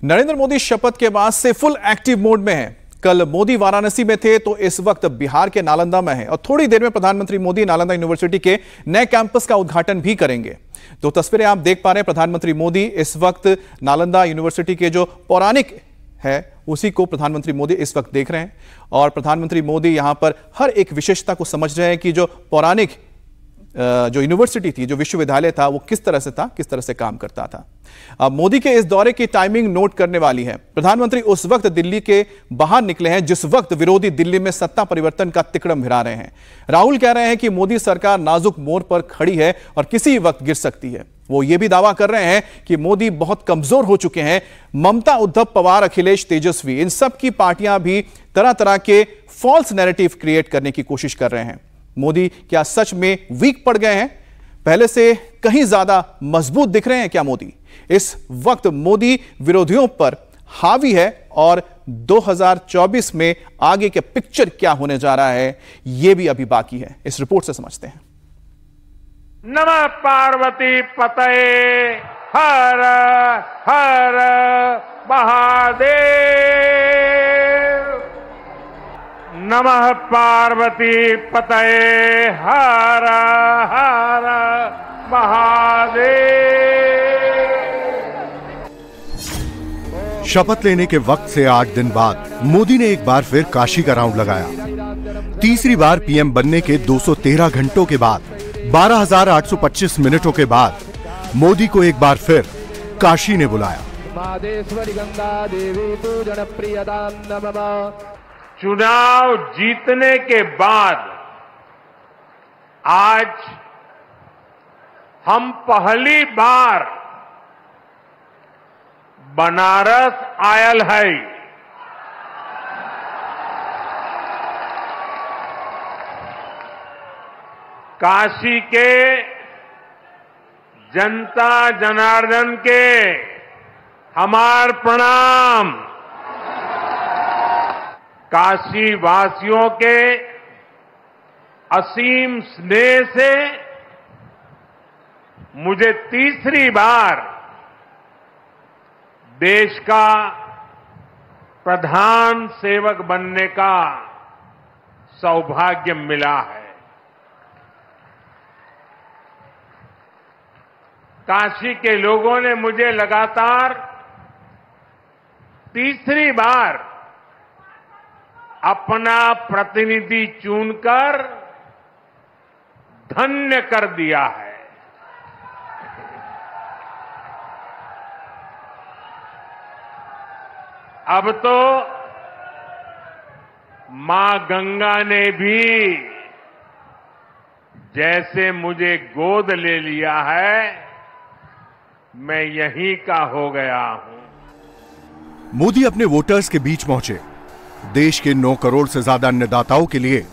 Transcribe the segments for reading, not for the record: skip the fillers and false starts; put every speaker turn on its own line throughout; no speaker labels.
नरेंद्र मोदी शपथ के बाद से फुल एक्टिव मोड में हैं। कल मोदी वाराणसी में थे तो इस वक्त बिहार के नालंदा में हैं और थोड़ी देर में प्रधानमंत्री मोदी नालंदा यूनिवर्सिटी के नए कैंपस का उद्घाटन भी करेंगे। तो तस्वीरें आप देख पा रहे हैं, प्रधानमंत्री मोदी इस वक्त नालंदा यूनिवर्सिटी के जो पौराणिक है उसी को प्रधानमंत्री मोदी इस वक्त देख रहे हैं और प्रधानमंत्री मोदी यहां पर हर एक विशेषता को समझ रहे हैं कि जो पौराणिक जो यूनिवर्सिटी थी, जो विश्वविद्यालय था, वो किस तरह से था, किस तरह से काम करता था। अब मोदी के इस दौरे की टाइमिंग नोट करने वाली है। प्रधानमंत्री उस वक्त दिल्ली के बाहर निकले हैं जिस वक्त विरोधी दिल्ली में सत्ता परिवर्तन का तिकड़म भिड़ा रहे हैं। राहुल कह रहे हैं कि मोदी सरकार नाजुक मोड़ पर खड़ी है और किसी वक्त गिर सकती है। वो ये भी दावा कर रहे हैं कि मोदी बहुत कमजोर हो चुके हैं। ममता, उद्धव, पवार, अखिलेश, तेजस्वी, इन सब की पार्टियां भी तरह तरह के फॉल्स नैरेटिव क्रिएट करने की कोशिश कर रहे हैं। मोदी क्या सच में वीक पड़ गए हैं? पहले से कहीं ज्यादा मजबूत दिख रहे हैं क्या मोदी? इस वक्त मोदी विरोधियों पर हावी है और 2024 में आगे के पिक्चर क्या होने जा रहा है यह भी अभी बाकी है। इस रिपोर्ट से समझते हैं।
नमः पार्वती पतये हर हर महादेव। नमः पार्वती पतये हर हर महादेव।
शपथ लेने के वक्त से 8 दिन बाद मोदी ने एक बार फिर काशी का राउंड लगाया। तीसरी बार पीएम बनने के 213 घंटों के बाद 12,825 मिनटों के बाद मोदी को एक बार फिर काशी ने बुलाया।
चुनाव जीतने के बाद आज हम पहली बार बनारस आयल है। काशी के जनता जनार्दन के हमार प्रणाम। काशी वासियों के असीम स्नेह से मुझे तीसरी बार देश का प्रधान सेवक बनने का सौभाग्य मिला है। काशी के लोगों ने मुझे लगातार तीसरी बार अपना प्रतिनिधि चुनकर धन्य कर दिया है। अब तो मां गंगा ने भी जैसे मुझे गोद ले लिया है, मैं यहीं का हो गया हूं।
मोदी अपने वोटर्स के बीच पहुंचे। देश के 9 करोड़ से ज्यादा अन्नदाताओं के लिए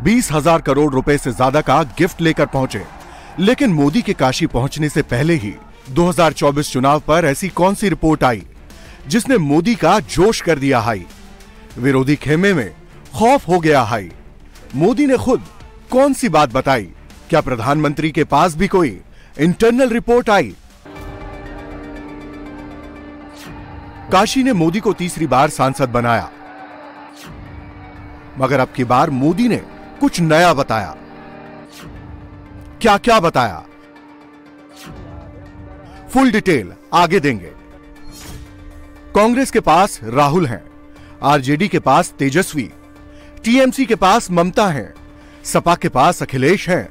20,000 करोड़ रुपए से ज्यादा का गिफ्ट लेकर पहुंचे। लेकिन मोदी के काशी पहुंचने से पहले ही 2024 चुनाव पर ऐसी कौन सी रिपोर्ट आई जिसने मोदी का जोश कर दिया हाई? विरोधी खेमे में खौफ हो गया हाई। मोदी ने खुद कौन सी बात बताई? क्या प्रधानमंत्री के पास भी कोई इंटरनल रिपोर्ट आई? काशी ने मोदी को तीसरी बार सांसद बनाया, मगर अब की बार मोदी ने कुछ नया बताया। क्या क्या बताया? फुल डिटेल आगे देंगे। कांग्रेस के पास राहुल हैं, आरजेडी के पास तेजस्वी, टीएमसी के पास ममता हैं, सपा के पास अखिलेश हैं,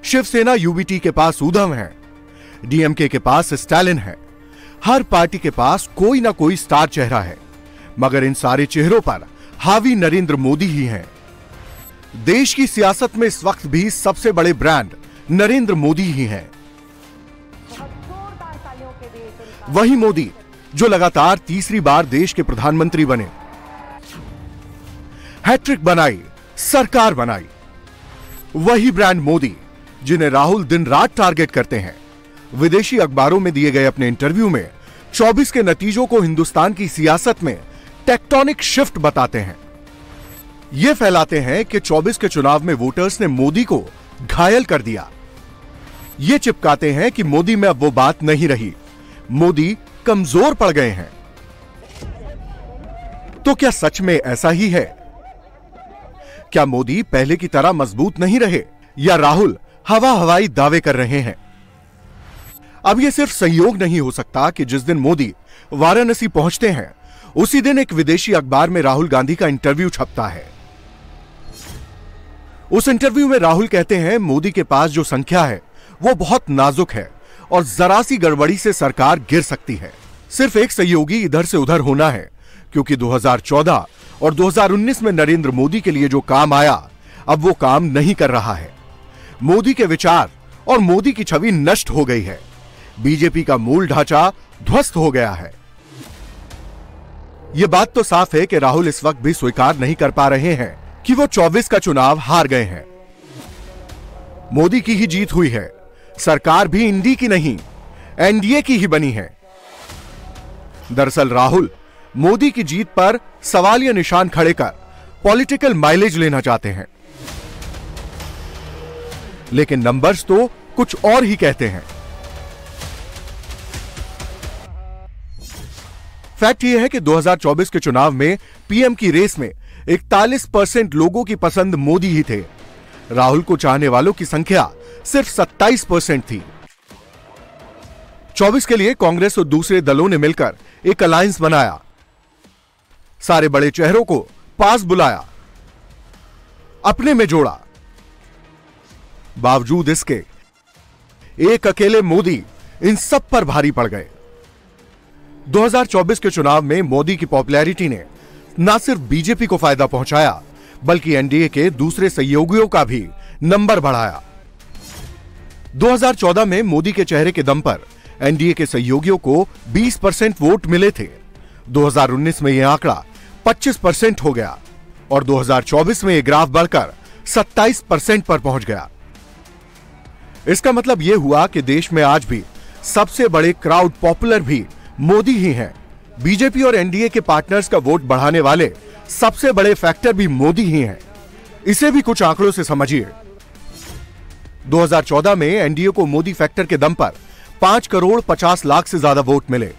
शिवसेना यूबीटी के पास उद्धव हैं, डीएमके के पास स्टालिन है। हर पार्टी के पास कोई ना कोई स्टार चेहरा है, मगर इन सारे चेहरों पर हावी नरेंद्र मोदी ही हैं। देश की सियासत में इस वक्त भी सबसे बड़े ब्रांड नरेंद्र मोदी ही हैं। वही मोदी जो लगातार तीसरी बार देश के प्रधानमंत्री बने, हैट्रिक बनाई, सरकार बनाई। वही ब्रांड मोदी जिन्हें राहुल दिन रात टारगेट करते हैं। विदेशी अखबारों में दिए गए अपने इंटरव्यू में 24 के नतीजों को हिंदुस्तान की सियासत में टेक्टोनिक शिफ्ट बताते हैं। ये फैलाते हैं कि 24 के चुनाव में वोटर्स ने मोदी को घायल कर दिया। ये चिपकाते हैं कि मोदी में अब वो बात नहीं रही, मोदी कमजोर पड़ गए हैं। तो क्या सच में ऐसा ही है? क्या मोदी पहले की तरह मजबूत नहीं रहे या राहुल हवाई दावे कर रहे हैं? अब यह सिर्फ संयोग नहीं हो सकता कि जिस दिन मोदी वाराणसी पहुंचते हैं उसी दिन एक विदेशी अखबार में राहुल गांधी का इंटरव्यू छपता है। उस इंटरव्यू में राहुल कहते हैं मोदी के पास जो संख्या है वो बहुत नाजुक है और जरा सी गड़बड़ी से सरकार गिर सकती है। सिर्फ एक सहयोगी इधर से उधर होना है, क्योंकि 2014 और 2019 में नरेंद्र मोदी के लिए जो काम आया अब वो काम नहीं कर रहा है। मोदी के विचार और मोदी की छवि नष्ट हो गई है। बीजेपी का मूल ढांचा ध्वस्त हो गया है। यह बात तो साफ है कि राहुल इस वक्त भी स्वीकार नहीं कर पा रहे हैं कि वो 24 का चुनाव हार गए हैं। मोदी की ही जीत हुई है, सरकार भी इंडी की नहीं एनडीए की ही बनी है। दरअसल राहुल मोदी की जीत पर सवालिया निशान खड़े कर पॉलिटिकल माइलेज लेना चाहते हैं, लेकिन नंबर्स तो कुछ और ही कहते हैं। फैक्ट यह है कि 2024 के चुनाव में पीएम की रेस में 41% लोगों की पसंद मोदी ही थे। राहुल को चाहने वालों की संख्या सिर्फ 27% थी। 24 के लिए कांग्रेस और दूसरे दलों ने मिलकर एक अलायंस बनाया, सारे बड़े चेहरों को पास बुलाया, अपने में जोड़ा। बावजूद इसके एक अकेले मोदी इन सब पर भारी पड़ गए। 2024 के चुनाव में मोदी की पॉपुलैरिटी ने न सिर्फ बीजेपी को फायदा पहुंचाया बल्कि एनडीए के दूसरे सहयोगियों का भी नंबर बढ़ाया। 2014 में मोदी के चेहरे के दम पर एनडीए के सहयोगियों को 20% वोट मिले थे। 2019 में यह आंकड़ा 25% हो गया और 2024 में यह ग्राफ बढ़कर 27% पर पहुंच गया। इसका मतलब यह हुआ कि देश में आज भी सबसे बड़े क्राउड पॉपुलर भी मोदी ही हैं। बीजेपी और एनडीए के पार्टनर्स का वोट बढ़ाने वाले सबसे बड़े फैक्टर भी मोदी ही हैं। इसे भी कुछ आंकड़ों से समझिए। 2014 में एनडीए को मोदी फैक्टर के दम पर 5 करोड़ 50 लाख से ज्यादा वोट मिले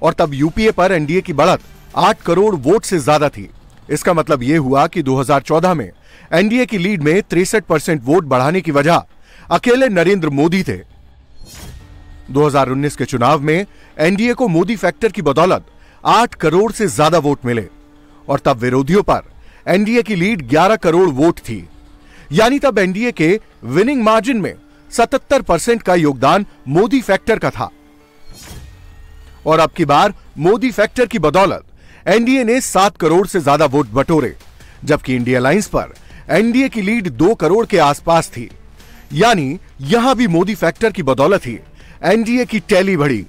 और तब यूपीए पर एनडीए की बढ़त 8 करोड़ वोट से ज्यादा थी। इसका मतलब यह हुआ कि 2014 में एनडीए की लीड में 63% वोट बढ़ाने की वजह अकेले नरेंद्र मोदी थे। 2019 के चुनाव में एनडीए को मोदी फैक्टर की बदौलत 8 करोड़ से ज्यादा वोट मिले और तब विरोधियों पर एनडीए की लीड 11 करोड़ वोट थी। यानी तब एनडीए के विनिंग मार्जिन में 77% का योगदान मोदी फैक्टर का था। और अब की बार मोदी फैक्टर की बदौलत एनडीए ने 7 करोड़ से ज्यादा वोट बटोरे, जबकि इंडिया अलायंस पर एनडीए की लीड 2 करोड़ के आसपास थी। यानी यहां भी मोदी फैक्टर की बदौलत ही एनडीए की टैली बढ़ी।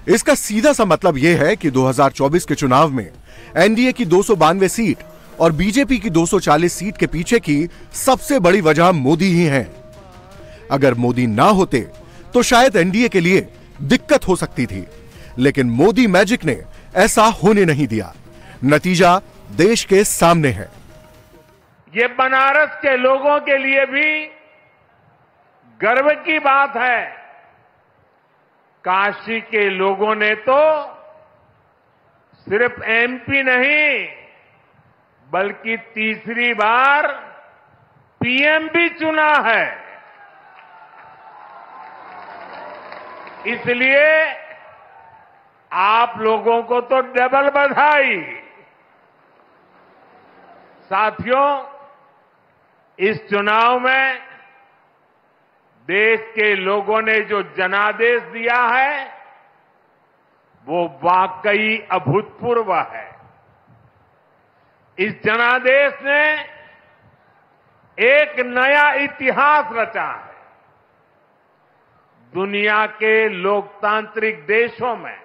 इसका सीधा सा मतलब यह है कि 2024 के चुनाव में एनडीए की 292 सीट और बीजेपी की 240 सीट के पीछे की सबसे बड़ी वजह मोदी ही हैं। अगर मोदी ना होते तो शायद एनडीए के लिए दिक्कत हो सकती थी, लेकिन मोदी मैजिक ने ऐसा होने नहीं दिया। नतीजा देश के सामने है।
ये बनारस के लोगों के लिए भी गर्व की बात है। काशी के लोगों ने तो सिर्फ एमपी नहीं बल्कि तीसरी बार पीएम भी चुना है। इसलिए आप लोगों को तो डबल बधाई। साथियों, इस चुनाव में देश के लोगों ने जो जनादेश दिया है वो वाकई अभूतपूर्व है। इस जनादेश ने एक नया इतिहास रचा है। दुनिया के लोकतांत्रिक देशों में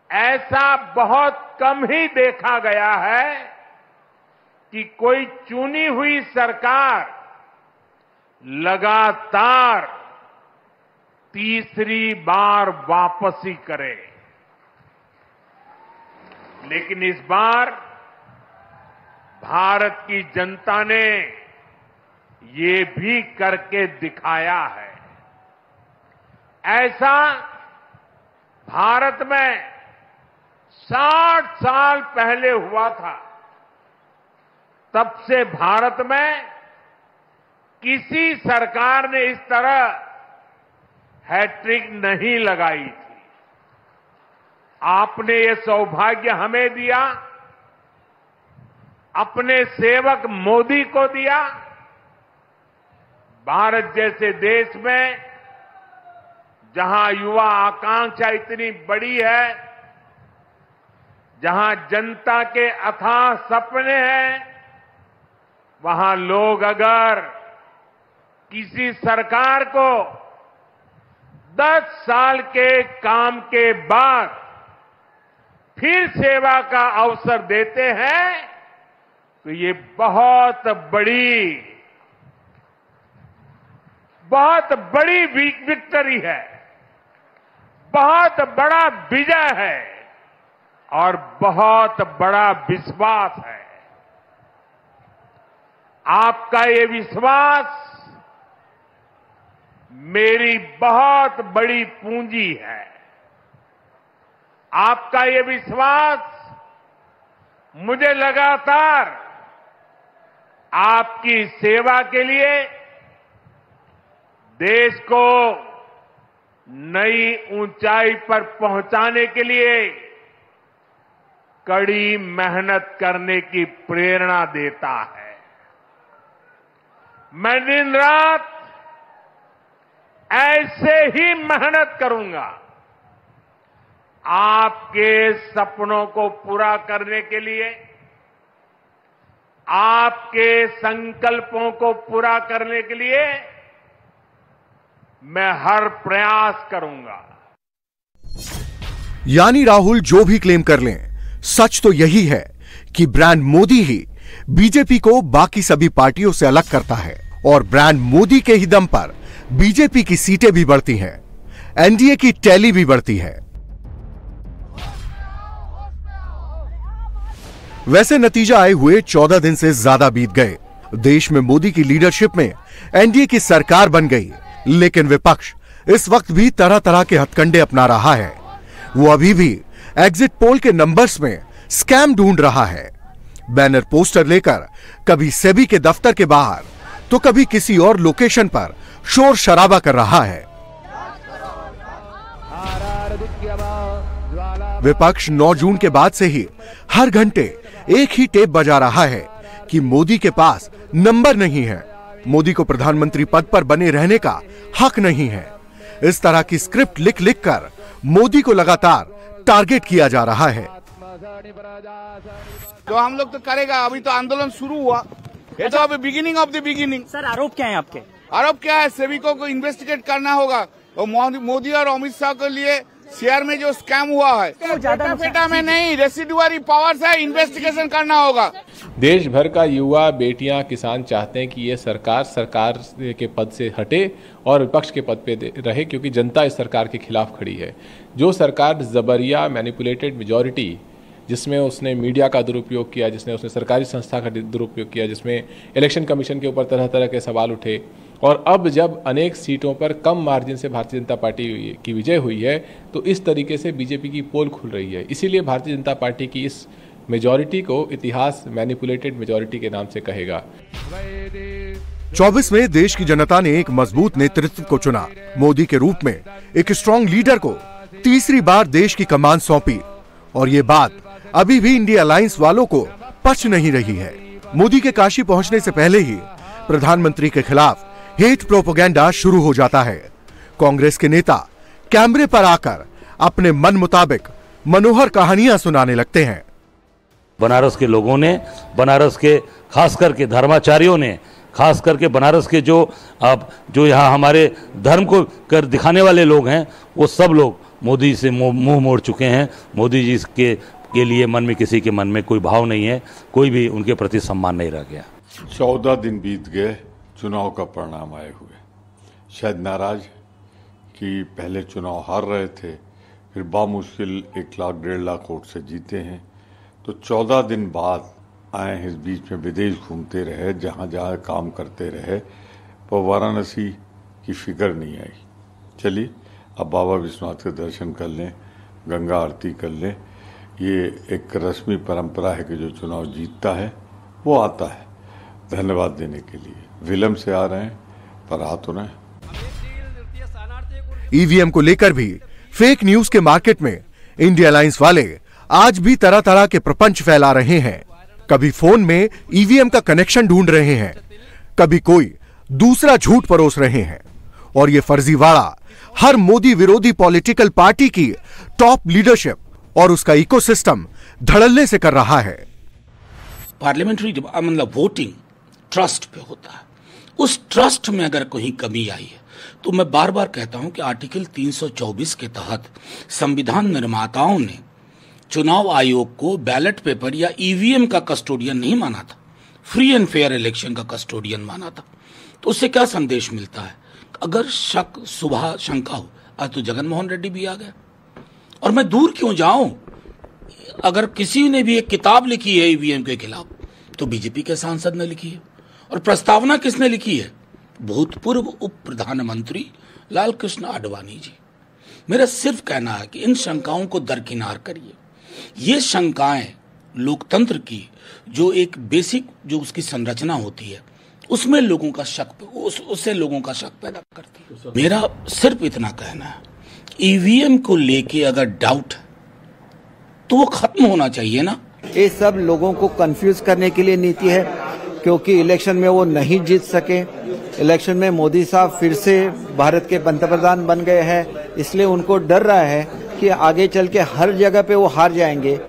ऐसा बहुत कम ही देखा गया है कि कोई चुनी हुई सरकार लगातार तीसरी बार वापसी करे। लेकिन इस बार भारत की जनता ने ये भी करके दिखाया है। ऐसा भारत में 60 साल पहले हुआ था। तब से भारत में किसी सरकार ने इस तरह हैट्रिक नहीं लगाई थी। आपने ये सौभाग्य हमें दिया, अपने सेवक मोदी को दिया। भारत जैसे देश में जहां युवा आकांक्षा इतनी बड़ी है, जहां जनता के अथाह सपने हैं, वहां लोग अगर किसी सरकार को 10 साल के काम के बाद फिर सेवा का अवसर देते हैं तो ये बहुत बड़ी विक्ट्री है, बहुत बड़ा विजय है और बहुत बड़ा विश्वास है। आपका ये विश्वास मेरी बहुत बड़ी पूंजी है। आपका ये विश्वास मुझे लगातार आपकी सेवा के लिए, देश को नई ऊंचाई पर पहुंचाने के लिए कड़ी मेहनत करने की प्रेरणा देता है। मैं दिन रात ऐसे ही मेहनत करूंगा आपके सपनों को पूरा करने के लिए, आपके संकल्पों को पूरा करने के लिए मैं हर प्रयास करूंगा।
यानी राहुल जो भी क्लेम कर लें, सच तो यही है कि ब्रांड मोदी ही बीजेपी को बाकी सभी पार्टियों से अलग करता है और ब्रांड मोदी के ही दम पर बीजेपी की सीटें भी बढ़ती हैं, एनडीए की टैली भी बढ़ती है। वैसे नतीजा आए हुए 14 दिन से ज्यादा बीत गए। देश में मोदी की लीडरशिप में एनडीए की सरकार बन गई, लेकिन विपक्ष इस वक्त भी तरह तरह के हथकंडे अपना रहा है। वो अभी भी एग्जिट पोल के नंबर्स में स्कैम ढूंढ रहा है। बैनर पोस्टर लेकर कभी सेबी के दफ्तर के बाहर तो कभी किसी और लोकेशन पर शोर शराबा कर रहा है। विपक्ष 9 जून के बाद से ही हर घंटे एक ही टेप बजा रहा है कि मोदी के पास नंबर नहीं है, मोदी को प्रधानमंत्री पद पर बने रहने का हक नहीं है। इस तरह की स्क्रिप्ट लिख लिख कर मोदी को लगातार टारगेट किया जा रहा है।
तो हम लोग तो करेगा, अभी तो आंदोलन शुरू हुआ, ये तो अभी beginning of the beginning.
Sir आरोप क्या है आपके?
आरोप क्या है? सेविकों को इन्वेस्टिगेट करना होगा और मोदी और अमित शाह के लिए शेयर में जो स्कैम हुआ है, पेटा में नहीं, रेसिडुअरी पावर्स है, इन्वेस्टिगेशन करना होगा।
देश भर का युवा, बेटियां, किसान चाहते हैं कि ये सरकार के पद से हटे और विपक्ष के पद पे रहे, क्योंकि जनता इस सरकार के खिलाफ खड़ी है। जो सरकार जबरिया मैनिपुलेटेड मेजॉरिटी, जिसमें उसने मीडिया का दुरुपयोग किया, जिसने उसने सरकारी संस्था का दुरुपयोग किया, जिसमें इलेक्शन कमीशन के ऊपर तरह तरह के सवाल उठे, और अब जब अनेक सीटों पर कम मार्जिन से भारतीय जनता पार्टी की विजय हुई है, तो इस तरीके से बीजेपी की पोल खुल रही है। इसीलिए भारतीय जनता पार्टी की इस मेजॉरिटी को इतिहास मैनिपुलेटेड मेजॉरिटी के नाम से कहेगा।
24 में देश की जनता ने एक मजबूत नेतृत्व को चुना। मोदी के रूप में एक स्ट्रॉन्ग लीडर को तीसरी बार देश की कमान सौंपी, और ये बात अभी भी इंडिया अलायंस वालों को पच नहीं रही है। मोदी के काशी पहुंचने से पहले ही प्रधानमंत्री के खिलाफ हेट प्रोपेगेंडा शुरू हो जाता है। कांग्रेस के नेता कैमरे पर आकर अपने मन मुताबिक मनोहर कहानियां सुनाने लगते हैं।
बनारस के लोगों ने, बनारस के खास करके धर्माचार्यों ने, खास करके बनारस के जो यहाँ हमारे धर्म को कर दिखाने वाले लोग हैं, वो सब लोग मोदी से मुंह मोड़ चुके हैं। मोदी जी के लिए मन में किसी के मन में कोई भाव नहीं है, कोई भी उनके प्रति सम्मान नहीं रह गया।
14 दिन बीत गए चुनाव का परिणाम आए हुए, शायद नाराज कि पहले चुनाव हार रहे थे, फिर बामुश्किल 1 लाख 1.5 लाख वोट से जीते हैं, तो 14 दिन बाद आए हैं। इस बीच में विदेश घूमते रहे, जहां जहां काम करते रहे, पर वाराणसी की फिक्र नहीं आई। चलिए अब बाबा विश्वनाथ के दर्शन कर लें, गंगा आरती कर लें। ये एक रस्मी परंपरा है कि जो चुनाव जीतता है वो आता है धन्यवाद देने के लिए। विलंब से आ रहे हैं पर आ तो रहे हैं।
ईवीएम को लेकर भी फेक न्यूज के मार्केट में इंडिया अलायंस वाले आज भी तरह तरह के प्रपंच फैला रहे हैं। कभी फोन में ईवीएम का कनेक्शन ढूंढ रहे हैं, कभी कोई दूसरा झूठ परोस रहे हैं, और ये फर्जीवाड़ा हर मोदी विरोधी पॉलिटिकल पार्टी की टॉप लीडरशिप और उसका इकोसिस्टम धड़ल्ले से कर रहा है।
पार्लियामेंट्री मतलब वोटिंग ट्रस्ट पे होता है। उस ट्रस्ट में अगर कोई कमी आई है तो मैं बार बार कहता हूं कि आर्टिकल 324 के तहत संविधान निर्माताओं ने चुनाव आयोग को बैलेट पेपर या ईवीएम का कस्टोडियन नहीं माना था, फ्री एंड फेयर इलेक्शन का कस्टोडियन माना था। तो उससे क्या संदेश मिलता है? अगर शक सुबह शंका हो, आज तो जगनमोहन रेड्डी भी आ गए, और मैं दूर क्यों जाऊं, अगर किसी ने भी एक किताब लिखी है ईवीएम के खिलाफ तो बीजेपी के सांसद ने लिखी है। और प्रस्तावना किसने लिखी है? भूतपूर्व उप प्रधानमंत्री लाल कृष्ण आडवाणी जी। मेरा सिर्फ कहना है कि इन शंकाओं को दरकिनार करिए। ये शंकाएं लोकतंत्र की जो एक बेसिक जो उसकी संरचना होती है उसमें लोगों का शक उससे लोगों का शक पैदा करती है। मेरा सिर्फ इतना कहना है, ईवीएम को लेके अगर डाउट है तो वो खत्म होना चाहिए ना।
ये सब लोगों को कंफ्यूज करने के लिए नीति है, क्योंकि इलेक्शन में वो नहीं जीत सके। इलेक्शन में मोदी साहब फिर से भारत के पंतप्रधान बन गए हैं, इसलिए उनको डर रहा है कि आगे चल के हर जगह पे वो हार जाएंगे।